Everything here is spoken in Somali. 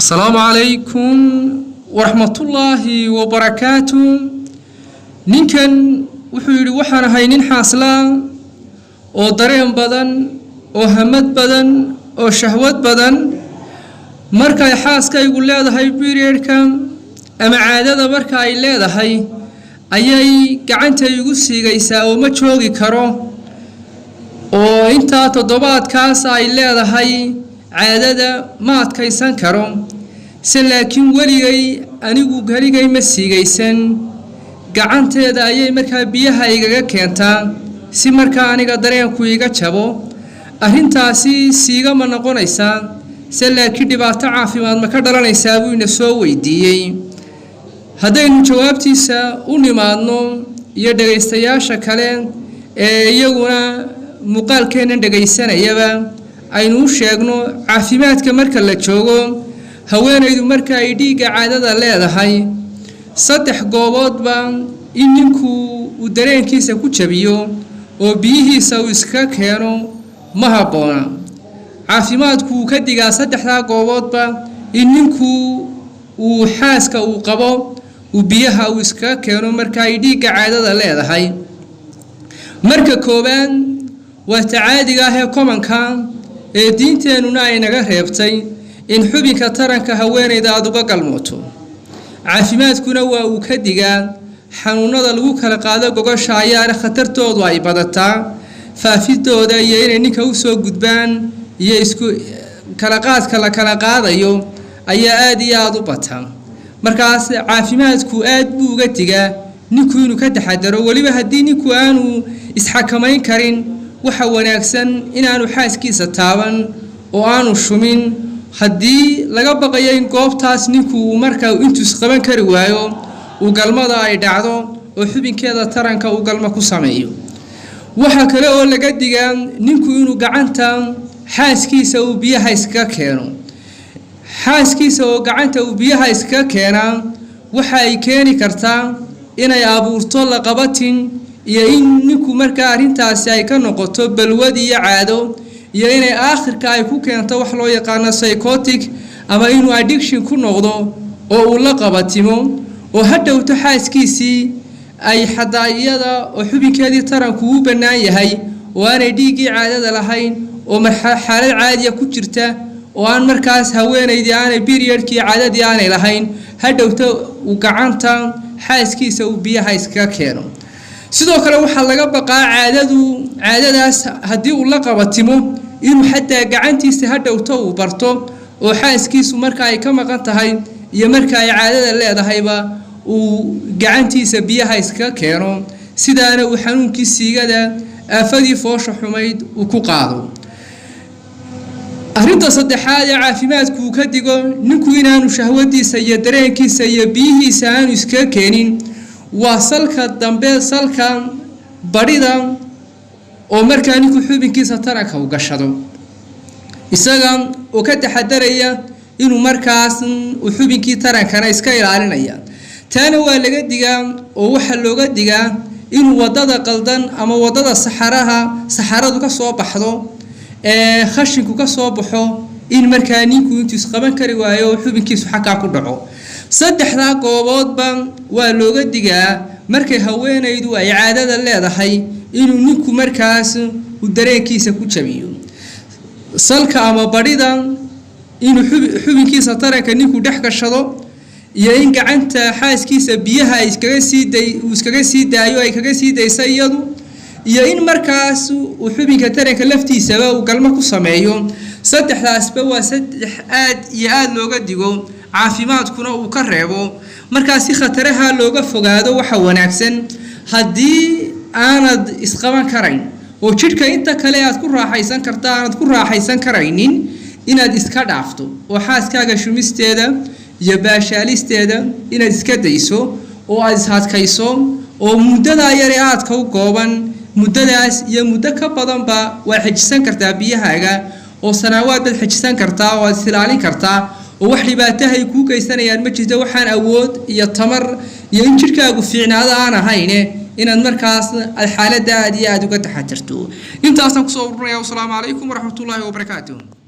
السلام عليكم ورحمة الله وبركاته. نكن وحيري وحنا هاي حاصلة أو درين بدن أو همت بدن أو شهوات بدن مركا يحاس كا يقول لا ده هاي بيرير كم أما عادة مركا يلا ده هاي أيي كعنت يقول سيجيسا أو ما تشوقي كرو أو أنت تضبط كاسا يلا ده هاي عادة ما أتكيسان كرو سلكن وليجي أنيقو غريجي مسيجيسن قعنت هذا أيي مركا بيها يجا كنتا si markaa aniga dareenku iga jabo arrintaasi siiga ma noqonaysaa se laakiin dhibaato caafimaad ma ka dhalanaysaa buu ina soo weydiiyey haddaynu jawaabtiisa u nimaadno iyo dhagaystayaasha kale ee iyaguna muuqaalkeena dhagaysanayaba aynu u sheegno caafimaadka marka la joogo haweenaydu marka ay dhiigga caadada leedahay saddex gooboodba in ninku uu dareenkiisa ku jabiyo oo biyihiisa uu iska keeno ma habboona caafimaadku ka digaa saddexda gooboodba in ninku uu xaaska uu qabo uu biyaha uu iska keeno marka ay dhiigga caadada leedahay marka kooban waa tacaadiga ah ee komanka ee diinteenuna ay naga reebtay in xubinka taranka haweeneyda aad uga galmooto caafimaadkuna waa uu ka digaa xanuunada lagu kala qaado gogosha ayaa khatartoodu ay badataa faafidooda iyo inay ninka u soo gudbaan iyo isku kala qaadka la kala qaadayo ayaa aad iyo aad u bataa markaas caafimaadku aad buu uga digaa ninku inuu ka taxadaro waliba haddii ninku aanu isxakamayn karin waxa wanaagsan inaanu xaaskiisa taaban oo aanu shumin haddii laga baqayo in goobtaas ninku markaa intuu isqaban kari waayo وقلمada ay dhacdo oo xubinkeeda taranka uu galma ku sameeyo waxa kale oo laga digaa ninku inuu gacanta xaaskiisa uu biyaha iska keeno xaaskiisa oo gacanta uu biyaha iska keena waxa ay keeni kartaa inay abuurto la qabatin iyo in ninku marka arintaasi ay ka noqoto balwad iyo caado iyo inay aakhirka ay ku keento wax loo yaqaan psychotic ama inuu addiction ku noqdo oo uu la qabatimo oo hadhowto xaaskiisii ay xadaayada oo xubinkeedii taranku u banaan yahay oo aanay dhiigii caadada lahayn oo xaalad caadiya ku jirta oo aan markaas haweeneydii aanay periodkii caadadii aanay lahayn hadhowto uu gacanta xaaskiisa uu biyaha iska keeno sidoo kale waxa laga baqaa caadadaas haddii uu la qabatimo inuu xataa gacantiisa hadhowto uu barto oo xaaskiisu marka ay ka maqan tahay iyo marka ay caadada leedahayba uu gacantiisa biyaha iska keeno sidaana uu xanuunkii siigada aafadii foosha xumayd uu ku qaado arrinta saddexaad ee caafimaadku ka digo ninku inaanu shahwadiisa iyo dareenkiisa iyo biyihiisa aanu iska keenin waa salka dambe salka badhida oo markaa ninku xubinkiisa taranka u gashado isaga oo ka taxadaraya inuu markaas uu xubinkii tarankana iska ilaalinaya taana waa laga digaa oo waxa looga digaa inuu wadada qaldan ama wadada saxaradu ka soo baxdo ee khashinku ka soo baxo in markaa ninku intuu isqaban kari waayo xubinkiisu xakaa ku dhaco saddexda gooboodba waa looga digaa markay haweenaydu ay caadada leedahay inuu ninku markaas uu dareenkiisa ku jabiyo salka ama badhida inuu xubinkiisa taranka ninku dhex gashado iyo in gacanta xaaskiisa biyaha iskaga sii daayo ay kaga sii daysa iyadu iyo in markaas uu xubinka taranka laftiisaba uu galmo ku sameeyo saddexdaasba waa saddex aad iyo aad looga digo caafimaadkuna uu ka reebo markaas si khataraha looga fogaado waxa wanaagsan haddii aanad isqaban karayn oo jidhka inta kale aad ku raaxaysan kartaa aanad ku raaxaysan karaynin inaad iska dhaafto oo xaaskaaga shumisteeda iyo baashaalisteeda inaad iska dayso oo aad ishadkayso oo muddada yar ee aadka u gooban muddadaas iyo muddo ka badanba waa xajisan kartaa biyahaaga oo sanawaad baad xajisan kartaa oo aad ilaalin kartaa oo wax dhibaato ay ku geysanayaan ma jirto waxaan awood iyo tamar iyo in jidhkaagu fiicnaado aan ahayn inaad markaas xaaladda aad iyo aad uga taxadarto intaasaan kusoo ururinayaa. Wassalaamu calaykum waraxmatullaahi wabarakaatuh.